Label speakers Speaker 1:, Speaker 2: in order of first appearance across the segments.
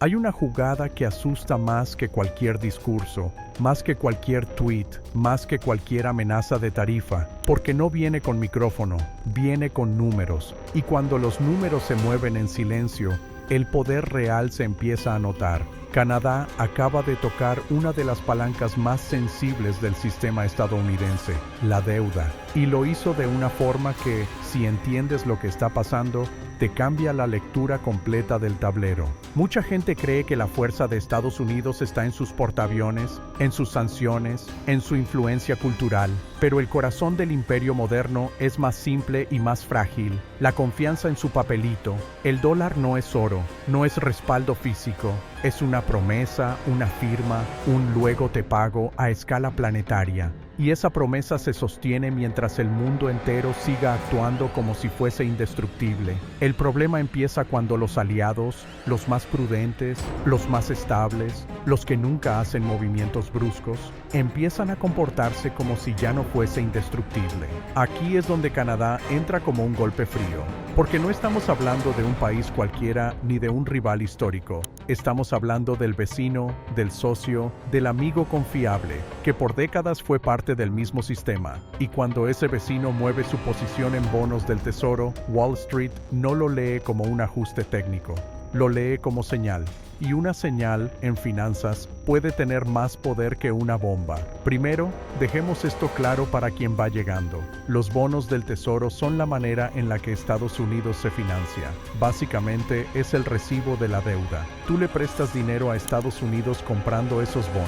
Speaker 1: Hay una jugada que asusta más que cualquier discurso, más que cualquier tweet, más que cualquier amenaza de tarifa, porque no viene con micrófono, viene con números. Y cuando los números se mueven en silencio, el poder real se empieza a notar. Canadá acaba de tocar una de las palancas más sensibles del sistema estadounidense, la deuda. Y lo hizo de una forma que, si entiendes lo que está pasando, te cambia la lectura completa del tablero. Mucha gente cree que la fuerza de Estados Unidos está en sus portaaviones, en sus sanciones, en su influencia cultural, pero el corazón del imperio moderno es más simple y más frágil. La confianza en su papelito. El dólar no es oro, no es respaldo físico, es una promesa, una firma, un luego te pago a escala planetaria. Y esa promesa se sostiene mientras el mundo entero siga actuando como si fuese indestructible. El problema empieza cuando los aliados, los más prudentes, los más estables, los que nunca hacen movimientos bruscos, empiezan a comportarse como si ya no fuese indestructible. Aquí es donde Canadá entra como un golpe frío, porque no estamos hablando de un país cualquiera ni de un rival histórico. Estamos hablando del vecino, del socio, del amigo confiable, que por décadas fue parte del mismo sistema. Y cuando ese vecino mueve su posición en bonos del tesoro, Wall Street no lo lee como un ajuste técnico, lo lee como señal. Y una señal, en finanzas, puede tener más poder que una bomba. Primero, dejemos esto claro para quien va llegando. Los bonos del tesoro son la manera en la que Estados Unidos se financia. Básicamente, es el recibo de la deuda. Tú le prestas dinero a Estados Unidos comprando esos bonos,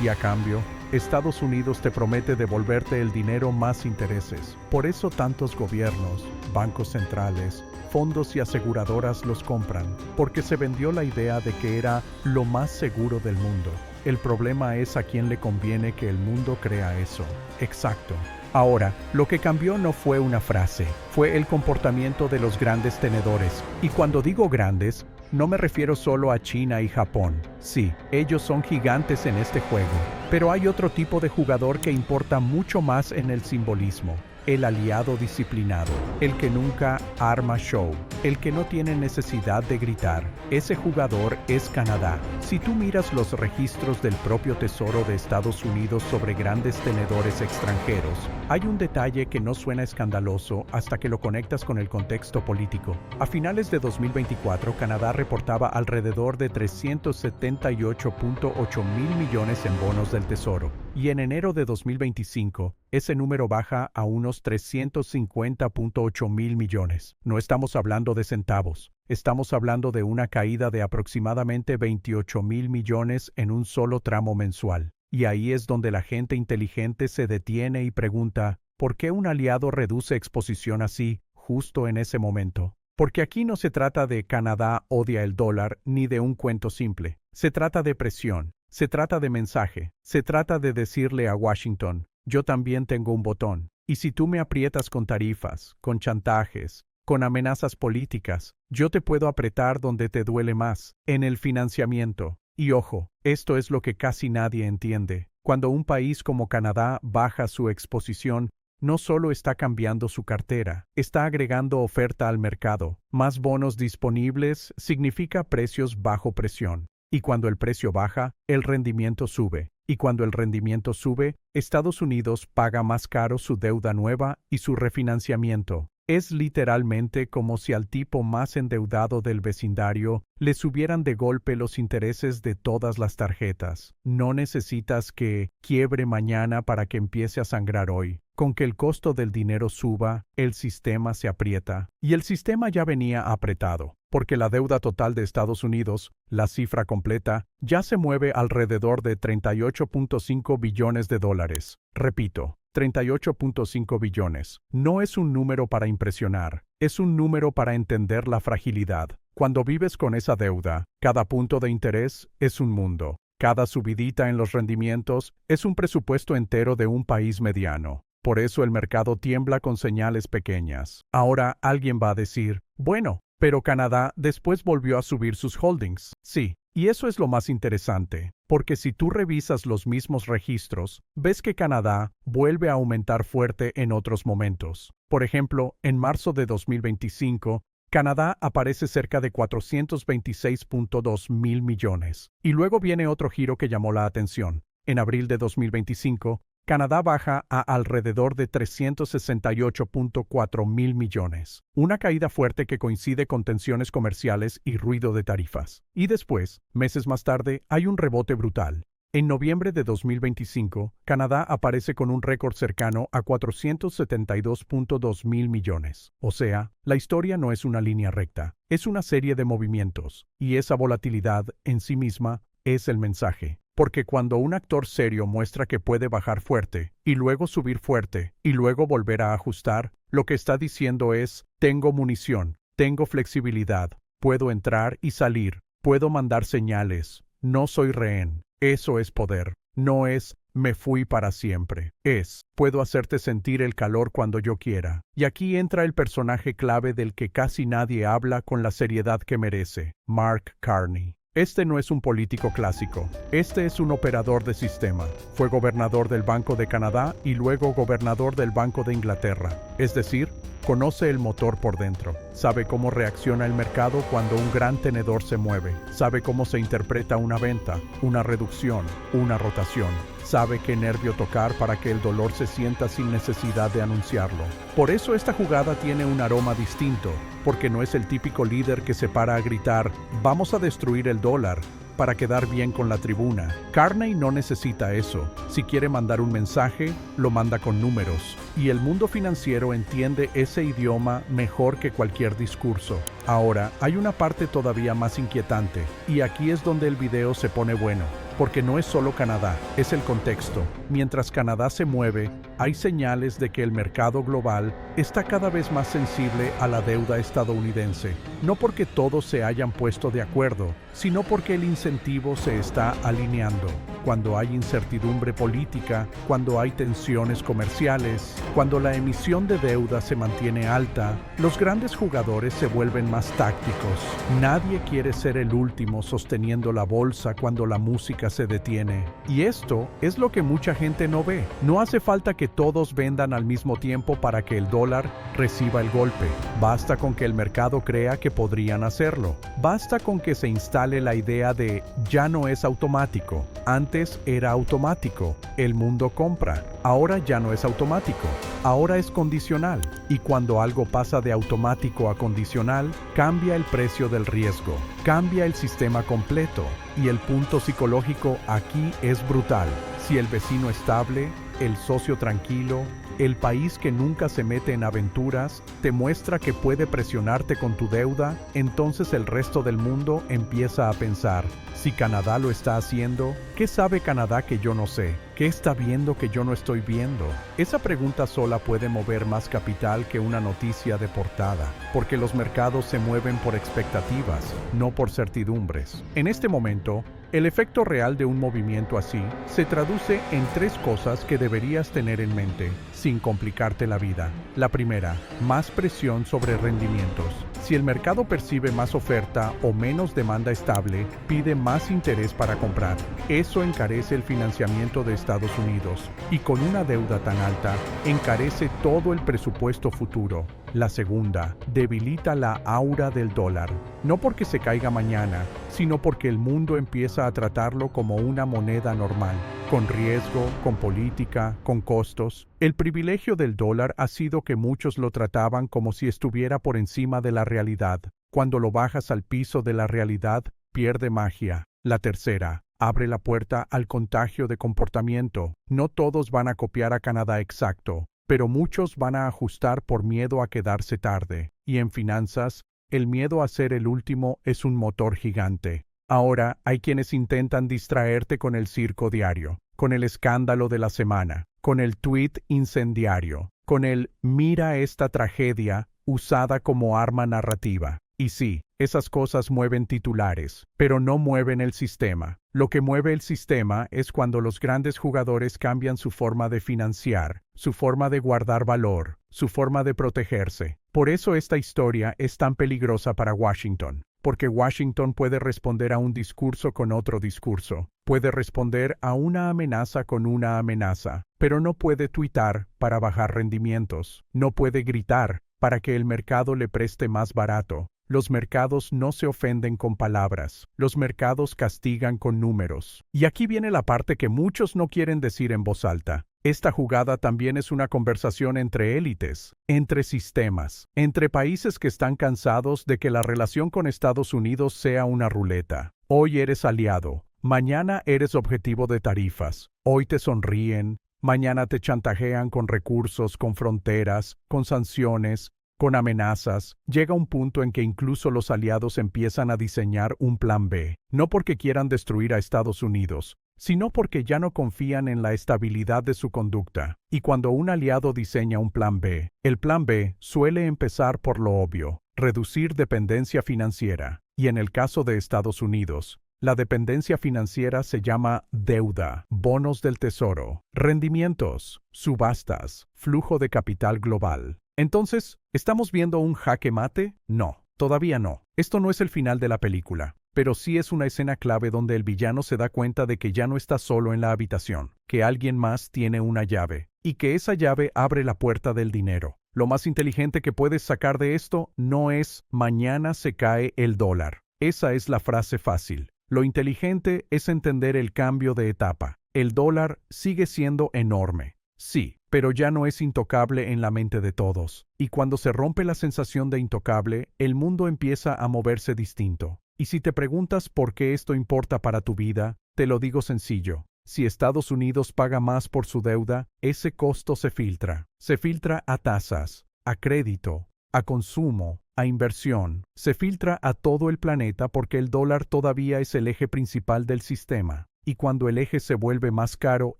Speaker 1: y a cambio, Estados Unidos te promete devolverte el dinero más intereses. Por eso tantos gobiernos, bancos centrales, fondos y aseguradoras los compran, porque se vendió la idea de que era lo más seguro del mundo. El problema es a quién le conviene que el mundo crea eso. Exacto. Ahora, lo que cambió no fue una frase, fue el comportamiento de los grandes tenedores. Y cuando digo grandes, no me refiero solo a China y Japón. Sí, ellos son gigantes en este juego, pero hay otro tipo de jugador que importa mucho más en el simbolismo. El aliado disciplinado, el que nunca arma show, el que no tiene necesidad de gritar. Ese jugador es Canadá. Si tú miras los registros del propio Tesoro de Estados Unidos sobre grandes tenedores extranjeros, hay un detalle que no suena escandaloso hasta que lo conectas con el contexto político. A finales de 2024, Canadá reportaba alrededor de 378.8 mil millones en bonos del Tesoro, y en enero de 2025, ese número baja a unos 350.8 mil millones. No estamos hablando de centavos, estamos hablando de una caída de aproximadamente 28 mil millones en un solo tramo mensual. Y ahí es donde la gente inteligente se detiene y pregunta, ¿por qué un aliado reduce exposición así, justo en ese momento? Porque aquí no se trata de Canadá odia el dólar ni de un cuento simple. Se trata de presión, se trata de mensaje, se trata de decirle a Washington, yo también tengo un botón. Y si tú me aprietas con tarifas, con chantajes, con amenazas políticas, yo te puedo apretar donde te duele más, en el financiamiento. Y ojo, esto es lo que casi nadie entiende. Cuando un país como Canadá baja su exposición, no solo está cambiando su cartera, está agregando oferta al mercado. Más bonos disponibles significa precios bajo presión. Y cuando el precio baja, el rendimiento sube. Y cuando el rendimiento sube, Estados Unidos paga más caro su deuda nueva y su refinanciamiento. Es literalmente como si al tipo más endeudado del vecindario le subieran de golpe los intereses de todas las tarjetas. No necesitas que quiebre mañana para que empiece a sangrar hoy. Con que el costo del dinero suba, el sistema se aprieta. Y el sistema ya venía apretado, porque la deuda total de Estados Unidos, la cifra completa, ya se mueve alrededor de 38.5 billones de dólares. Repito, 38.5 billones. No es un número para impresionar, es un número para entender la fragilidad. Cuando vives con esa deuda, cada punto de interés es un mundo. Cada subidita en los rendimientos es un presupuesto entero de un país mediano. Por eso el mercado tiembla con señales pequeñas. Ahora alguien va a decir, bueno, pero Canadá después volvió a subir sus holdings. Sí, y eso es lo más interesante, porque si tú revisas los mismos registros, ves que Canadá vuelve a aumentar fuerte en otros momentos. Por ejemplo, en marzo de 2025, Canadá aparece cerca de 426.2 mil millones. Y luego viene otro giro que llamó la atención. En abril de 2025, Canadá baja a alrededor de 368.4 mil millones. Una caída fuerte que coincide con tensiones comerciales y ruido de tarifas. Y después, meses más tarde, hay un rebote brutal. En noviembre de 2025, Canadá aparece con un récord cercano a 472.2 mil millones. O sea, la historia no es una línea recta, es una serie de movimientos, y esa volatilidad en sí misma es el mensaje. Porque cuando un actor serio muestra que puede bajar fuerte, y luego subir fuerte, y luego volver a ajustar, lo que está diciendo es, tengo munición, tengo flexibilidad, puedo entrar y salir, puedo mandar señales, no soy rehén. Eso es poder. No es, me fui para siempre. Es, puedo hacerte sentir el calor cuando yo quiera. Y aquí entra el personaje clave del que casi nadie habla con la seriedad que merece, Mark Carney. Este no es un político clásico, este es un operador de sistema. Fue gobernador del Banco de Canadá y luego gobernador del Banco de Inglaterra. Es decir, conoce el motor por dentro, sabe cómo reacciona el mercado cuando un gran tenedor se mueve, sabe cómo se interpreta una venta, una reducción, una rotación, sabe qué nervio tocar para que el dolor se sienta sin necesidad de anunciarlo. Por eso esta jugada tiene un aroma distinto, porque no es el típico líder que se para a gritar, vamos a destruir el dólar, para quedar bien con la tribuna. Carney no necesita eso. Si quiere mandar un mensaje, lo manda con números. Y el mundo financiero entiende ese idioma mejor que cualquier discurso. Ahora, hay una parte todavía más inquietante, y aquí es donde el video se pone bueno. Porque no es solo Canadá, es el contexto. Mientras Canadá se mueve, hay señales de que el mercado global está cada vez más sensible a la deuda estadounidense. No porque todos se hayan puesto de acuerdo, sino porque el incentivo se está alineando. Cuando hay incertidumbre política, cuando hay tensiones comerciales, cuando la emisión de deuda se mantiene alta, los grandes jugadores se vuelven más tácticos. Nadie quiere ser el último sosteniendo la bolsa cuando la música se detiene. Y esto es lo que mucha gente no ve. No hace falta que todos vendan al mismo tiempo para que el dólar reciba el golpe. Basta con que el mercado crea que podrían hacerlo. Basta con que se instale la idea de ya no es automático. Antes era automático. El mundo compra. Ahora ya no es automático. Ahora es condicional. Y cuando algo pasa de automático a condicional, cambia el precio del riesgo. Cambia el sistema completo. Y el punto psicológico aquí es brutal. Si el vecino estable, el socio tranquilo, el país que nunca se mete en aventuras, te muestra que puede presionarte con tu deuda, entonces el resto del mundo empieza a pensar, si Canadá lo está haciendo, ¿qué sabe Canadá que yo no sé? ¿Qué está viendo que yo no estoy viendo? Esa pregunta sola puede mover más capital que una noticia de portada, porque los mercados se mueven por expectativas, no por certidumbres. En este momento, el efecto real de un movimiento así se traduce en tres cosas que deberías tener en mente, sin complicarte la vida. La primera, más presión sobre rendimientos. Si el mercado percibe más oferta o menos demanda estable, pide más interés para comprar. Eso encarece el financiamiento de Estados Unidos y con una deuda tan alta, encarece todo el presupuesto futuro. La segunda, debilita la aura del dólar. No porque se caiga mañana, sino porque el mundo empieza a tratarlo como una moneda normal, con riesgo, con política, con costos. El privilegio del dólar ha sido que muchos lo trataban como si estuviera por encima de la realidad. Cuando lo bajas al piso de la realidad, pierde magia. La tercera, abre la puerta al contagio de comportamiento. No todos van a copiar a Canadá exacto, pero muchos van a ajustar por miedo a quedarse tarde. Y en finanzas, el miedo a ser el último es un motor gigante. Ahora, hay quienes intentan distraerte con el circo diario, con el escándalo de la semana, con el tuit incendiario, con el mira esta tragedia usada como arma narrativa. Y sí, esas cosas mueven titulares, pero no mueven el sistema. Lo que mueve el sistema es cuando los grandes jugadores cambian su forma de financiar, su forma de guardar valor, su forma de protegerse. Por eso esta historia es tan peligrosa para Washington, porque Washington puede responder a un discurso con otro discurso, puede responder a una amenaza con una amenaza, pero no puede tuitar para bajar rendimientos, no puede gritar para que el mercado le preste más barato. Los mercados no se ofenden con palabras, los mercados castigan con números. Y aquí viene la parte que muchos no quieren decir en voz alta. Esta jugada también es una conversación entre élites, entre sistemas, entre países que están cansados de que la relación con Estados Unidos sea una ruleta. Hoy eres aliado, mañana eres objetivo de tarifas, hoy te sonríen, mañana te chantajean con recursos, con fronteras, con sanciones, con amenazas. Llega un punto en que incluso los aliados empiezan a diseñar un plan B, no porque quieran destruir a Estados Unidos, sino porque ya no confían en la estabilidad de su conducta. Y cuando un aliado diseña un plan B, el plan B suele empezar por lo obvio, reducir dependencia financiera. Y en el caso de Estados Unidos, la dependencia financiera se llama deuda, bonos del tesoro, rendimientos, subastas, flujo de capital global. Entonces, ¿estamos viendo un jaque mate? No, todavía no. Esto no es el final de la película, pero sí es una escena clave donde el villano se da cuenta de que ya no está solo en la habitación, que alguien más tiene una llave, y que esa llave abre la puerta del dinero. Lo más inteligente que puedes sacar de esto no es «mañana se cae el dólar». Esa es la frase fácil. Lo inteligente es entender el cambio de etapa. El dólar sigue siendo enorme. Sí, pero ya no es intocable en la mente de todos. Y cuando se rompe la sensación de intocable, el mundo empieza a moverse distinto. Y si te preguntas por qué esto importa para tu vida, te lo digo sencillo. Si Estados Unidos paga más por su deuda, ese costo se filtra. Se filtra a tasas, a crédito, a consumo, a inversión. Se filtra a todo el planeta porque el dólar todavía es el eje principal del sistema. Y cuando el eje se vuelve más caro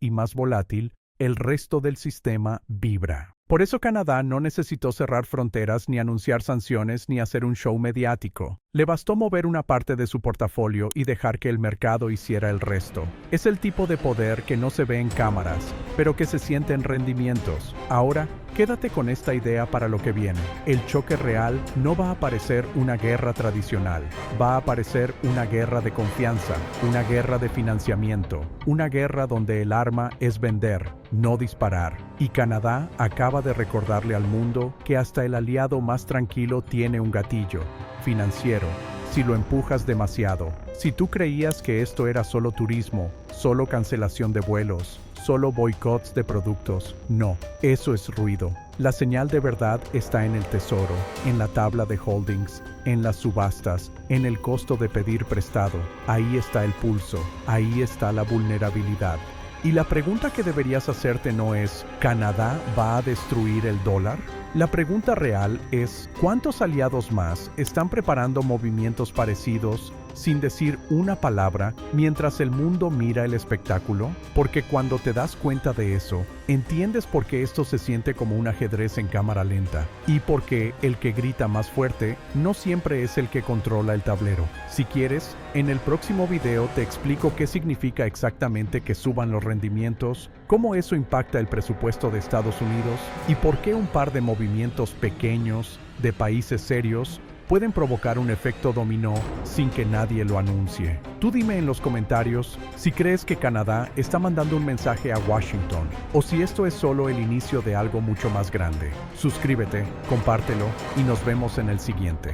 Speaker 1: y más volátil, el resto del sistema vibra. Por eso Canadá no necesitó cerrar fronteras ni anunciar sanciones ni hacer un show mediático. Le bastó mover una parte de su portafolio y dejar que el mercado hiciera el resto. Es el tipo de poder que no se ve en cámaras, pero que se siente en rendimientos. Ahora, quédate con esta idea para lo que viene. El choque real no va a parecer una guerra tradicional. Va a parecer una guerra de confianza, una guerra de financiamiento, una guerra donde el arma es vender, no disparar. Y Canadá acaba de recordarle al mundo que hasta el aliado más tranquilo tiene un gatillo financiero si lo empujas demasiado. Si tú creías que esto era solo turismo, solo cancelación de vuelos, solo boicots de productos, no, eso es ruido. La señal de verdad está en el tesoro, en la tabla de holdings, en las subastas, en el costo de pedir prestado. Ahí está el pulso, ahí está la vulnerabilidad. Y la pregunta que deberías hacerte no es ¿Canadá va a destruir el dólar? La pregunta real es ¿cuántos aliados más están preparando movimientos parecidos sin decir una palabra mientras el mundo mira el espectáculo? Porque cuando te das cuenta de eso, entiendes por qué esto se siente como un ajedrez en cámara lenta y porque el que grita más fuerte no siempre es el que controla el tablero. Si quieres, en el próximo video te explico qué significa exactamente que suban los rendimientos, cómo eso impacta el presupuesto de Estados Unidos y por qué un par de movimientos pequeños de países serios pueden provocar un efecto dominó sin que nadie lo anuncie. Tú dime en los comentarios si crees que Canadá está mandando un mensaje a Washington o si esto es solo el inicio de algo mucho más grande. Suscríbete, compártelo y nos vemos en el siguiente.